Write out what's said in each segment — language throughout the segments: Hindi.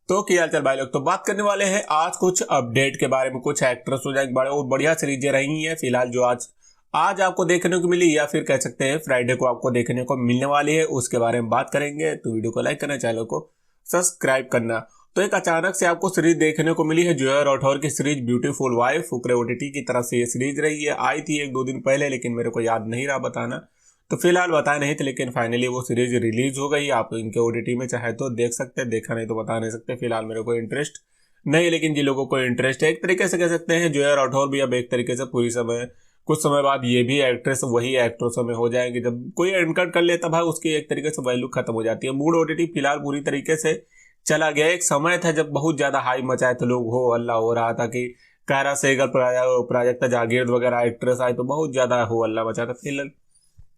तो क्या हाल चाल भाई लोग। तो बात करने वाले हैं आज कुछ अपडेट के बारे में। कुछ एक्ट्रेस हो जाए बड़े और बढ़िया सीरीजें रही हैं फिलहाल जो आज आज आपको देखने को मिली या फिर कह सकते हैं फ्राइडे को आपको देखने को मिलने वाली है, उसके बारे में बात करेंगे। तो वीडियो को लाइक करना, चैनल को सब्सक्राइब करना। तो एक अचानक से आपको सीरीज देखने को मिली है जोया राठौर की series beautiful wife. Fukrey OTT की तरफ से ये सीरीज रही है, आई थी 1-2 दिन पहले, लेकिन मेरे को याद नहीं रहा बताना, तो फिलहाल बताया नहीं थे। लेकिन फाइनली वो सीरीज रिलीज हो गई। आप इनके ओटीटी में चाहे तो देख सकते हैं, देखा नहीं तो बता नहीं सकते। फिलहाल मेरे को इंटरेस्ट नहीं, लेकिन जिन लोगों को इंटरेस्ट है एक तरीके से कह सकते हैं जोया राठौर भी अब एक तरीके से पूरी समय कुछ समय बाद ये भी एक्ट्रेस वही एक्ट्रेसों में हो जाएंगे। जब कोई एंकर कर लेता भाई उसकी एक तरीके से वैल्यू खत्म हो जाती है। मूड ओटीटी फिलहाल पूरी तरीके से चला गया। एक समय था जब बहुत ज्यादा हाई मचाए थे लोग, हो अल्लाह हो रहा था कि कायरा सहगल, प्राजक्ता जागीर वगैरह एक्ट्रेस आए तो बहुत ज्यादा हो अल्लाह मचा था।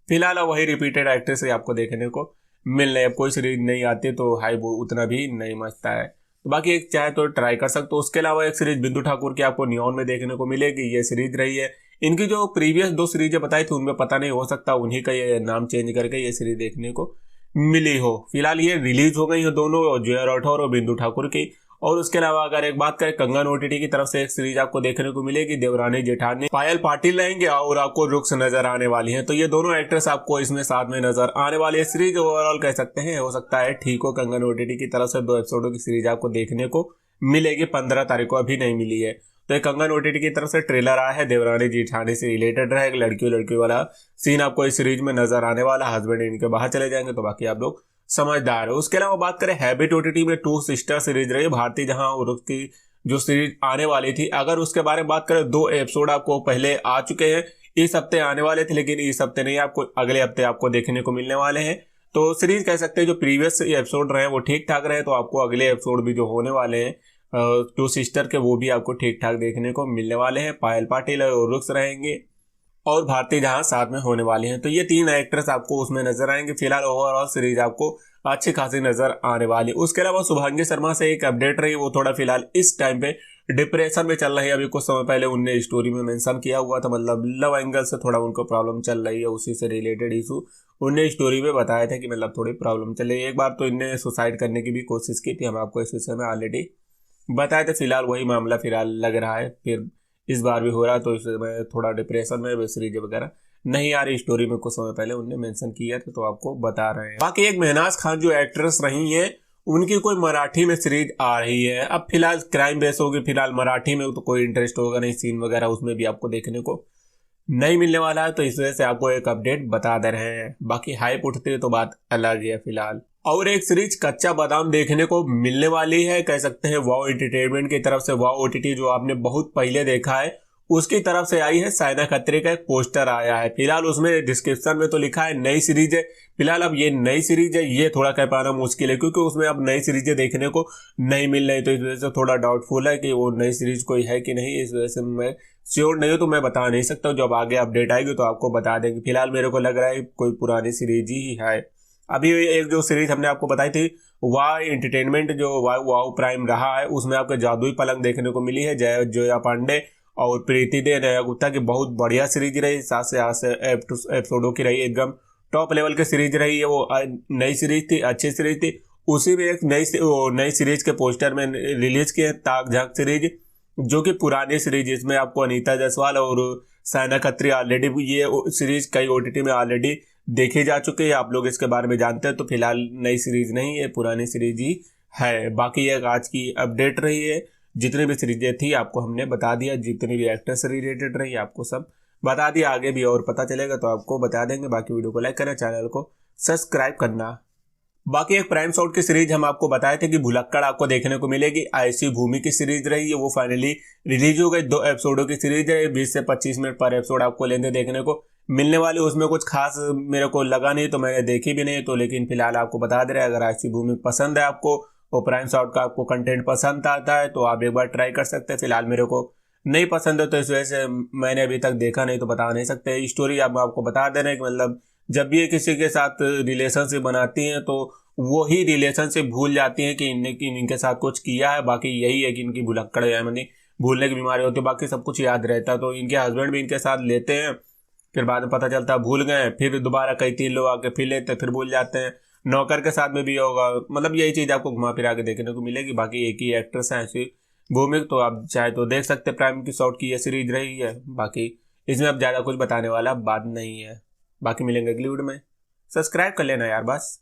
फिलहाल वही रिपीटेड एक्ट्रेस आपको देखने को मिल रही है। अब कोई सीरीज नहीं आती तो हाई वो उतना भी नहीं मचता है। तो बाकी एक चाहे तो ट्राई कर सकते हो। उसके अलावा एक सीरीज बिंदु ठाकुर की आपको नियॉन में देखने को मिलेगी। ये सीरीज रही है। इनकी जो प्रीवियस 2 सीरीजें बताई थी उनमें पता नहीं, हो सकता उन्हीं का ये नाम चेंज करके ये सीरीज देखने को मिली हो। फिलहाल ये रिलीज हो गई है दोनों, जोया राठौर और बिंदु ठाकुर की। और उसके अलावा अगर एक बात करें कंगन ओटीटी की तरफ से एक सीरीज आपको देखने को मिलेगी। देवरानी जेठानी पायल पाटिल रहेंगे और आपको रुक्स नजर आने वाली हैं। तो ये दोनों एक्ट्रेस आपको इसमें साथ में नजर आने वाली है। सीरीज ओवरऑल कह सकते हैं हो सकता है ठीक हो। कंगन ओटीटी की तरफ से 2 एपिसोडों की सीरीज आपको देखने को मिलेगी। 15 तारीख को अभी नहीं मिली है। तो एक कंगन ओटीटी की तरफ से ट्रेलर आया है, देवरानी जेठानी से रिलेटेड रहा है। लड़की वाला सीन आपको इस सीरीज में नजर आने वाला। हस्बैंड इनके बाहर चले जाएंगे, तो बाकी आप लोग समझदार है। उसके अलावा बात करें हैबिट ओटीटी में 2 सिस्टर सीरीज रही है भारती जहां और उसकी जो सीरीज आने वाली थी। अगर उसके बारे में बात करें 2 एपिसोड आपको पहले आ चुके हैं, इस हफ्ते आने वाले थे, लेकिन इस हफ्ते नहीं, आपको अगले हफ्ते आपको देखने को मिलने वाले हैं। तो सीरीज कह सकते हैं जो प्रीवियस एपिसोड रहे वो ठीक ठाक रहे, तो आपको अगले एपिसोड भी जो होने वाले हैं 2 सिस्टर के वो भी आपको ठीक ठाक देखने को मिलने वाले हैं। पायल पाटिल और रुक्स रहेंगे और भारती जहां साथ में होने वाली हैं। तो ये 3 एक्ट्रेस आपको उसमें नजर आएंगे। फिलहाल ओवरऑल सीरीज आपको अच्छी खासी नजर आने वाली। उसके अलावा शुभांगी शर्मा से एक अपडेट रही, वो थोड़ा फिलहाल इस टाइम पे डिप्रेशन में चल रही है। अभी कुछ समय पहले उनने स्टोरी में मेंशन किया हुआ था, मतलब लव एंगल से थोड़ा उनको प्रॉब्लम चल रही है, उसी से रिलेटेड इशू उनने स्टोरी में बताया था कि मतलब थोड़ी प्रॉब्लम चल रही है। एक बार तो इनने सुसाइड करने की भी कोशिश की थी, हम आपको इस विषय में ऑलरेडी बताया था। फिलहाल वही मामला फिलहाल लग रहा है, फिर इस बार भी हो रहा है। तो इसमें थोड़ा डिप्रेशन में सीरीज वगैरह नहीं आ रही। स्टोरी में कुछ समय पहले उनने मेंशन किया था, तो आपको बता रहे हैं। बाकी एक महनाज खान जो एक्ट्रेस रही हैं उनकी कोई मराठी में सीरीज आ रही है। अब फिलहाल क्राइम बेस होगी, फिलहाल मराठी में तो कोई इंटरेस्ट होगा नहीं, सीन वगैरह उसमें भी आपको देखने को नहीं मिलने वाला है। तो इस वजह से आपको एक अपडेट बता दे रहे हैं। बाकी हाइप उठती है तो बात अलग है फिलहाल। और एक सीरीज कच्चा बादाम देखने को मिलने वाली है, कह सकते हैं वाव एंटरटेनमेंट की तरफ से। वाव ओटीटी जो आपने बहुत पहले देखा है उसकी तरफ से आई है। साइना खत्री का एक पोस्टर आया है। फिलहाल उसमें डिस्क्रिप्शन में तो लिखा है नई सीरीज है। फिलहाल अब ये नई सीरीज है ये थोड़ा कह पाना मुश्किल है, क्योंकि उसमें अब नई सीरीजें देखने को नहीं मिल रही। तो इस वजह से थोड़ा डाउटफुल है कि वो नई सीरीज कोई है कि नहीं। इस वजह से मैं श्योर नहीं हूँ, तो मैं बता नहीं सकता। जब आगे अपडेट आएगी तो आपको बता देंगे। फिलहाल मेरे को लग रहा है कोई पुरानी सीरीज ही है। अभी एक जो सीरीज हमने आपको बताई थी वाव एंटरटेनमेंट जो वाव प्राइम रहा है, उसमें आपको जादुई पलंग देखने को मिली है। जोया पांडे और प्रीति दे नया गुप्ता की बहुत बढ़िया सीरीज रही। 7 से 8 एपिसोडों की रही, एकदम टॉप लेवल की सीरीज रही है। वो नई सीरीज थी, अच्छी सीरीज थी। उसी में एक नई सीरीज के पोस्टर में रिलीज किए ताक झाक सीरीज, जो कि पुरानी सीरीज, इसमें आपको अनीता जायसवाल और साइना खत्री ऑलरेडी ये सीरीज कई ओटीटी में ऑलरेडी देखी जा चुकी है। आप लोग इसके बारे में जानते हैं। तो फिलहाल नई सीरीज नहीं है, पुरानी सीरीज ही है। बाकी एक आज की अपडेट रही है। जितनी भी सीरीजें थी आपको हमने बता दिया, जितनी भी एक्टर से रिलेटेड रही आपको सब बता दिया। आगे भी और पता चलेगा तो आपको बता देंगे। बाकी वीडियो को लाइक करना, चैनल को सब्सक्राइब करना। बाकी एक प्राइम शॉट की सीरीज हम आपको बताए थे कि भुलक्कड़ आपको देखने को मिलेगी। ऐसी भूमि की सीरीज रही है, वो फाइनली रिलीज हो गई। 2 एपिसोडों की सीरीज है, 20 से 25 मिनट पर एपिसोड आपको लेने देखने को मिलने वाली। उसमें कुछ खास मेरे को लगा नहीं, तो मैंने देखी भी नहीं। तो लेकिन फिलहाल आपको बता दे रहे हैं, अगर ऐसी भूमि पसंद है आपको, वो प्राइम शॉट का आपको कंटेंट पसंद आता है, तो आप एक बार ट्राई कर सकते हैं। फिलहाल मेरे को नहीं पसंद है, तो इस वजह से मैंने अभी तक देखा नहीं, तो बता नहीं सकते। स्टोरी आपको बता दे रहे हैं कि मतलब जब भी ये किसी के साथ रिलेशनशिप बनाती हैं तो वो ही रिलेशनशिप भूल जाती हैं कि इनके साथ कुछ किया है। बाकी यही है कि इनकी भुलक्कड़ है, यानी भूलने की बीमारी होती है। बाकी सब कुछ याद रहता है। तो इनके हस्बैंड भी इनके साथ लेते हैं, फिर बाद में पता चलता है भूल गए, फिर दोबारा कई 3 लोग आके फिर लेते हैं, फिर भूल जाते हैं। नौकर के साथ में भी होगा, मतलब यही चीज़ आपको घुमा फिरा के देखने को मिलेगी। बाकी एक ही एक्ट्रेस है ऐसी भूमिका, तो आप चाहे तो देख सकते। प्राइम की शॉर्ट की ये सीरीज रही है। बाकी इसमें अब ज़्यादा कुछ बताने वाला बात नहीं है। बाकी मिलेंगे अगली वीडियो में। सब्सक्राइब कर लेना यार बस।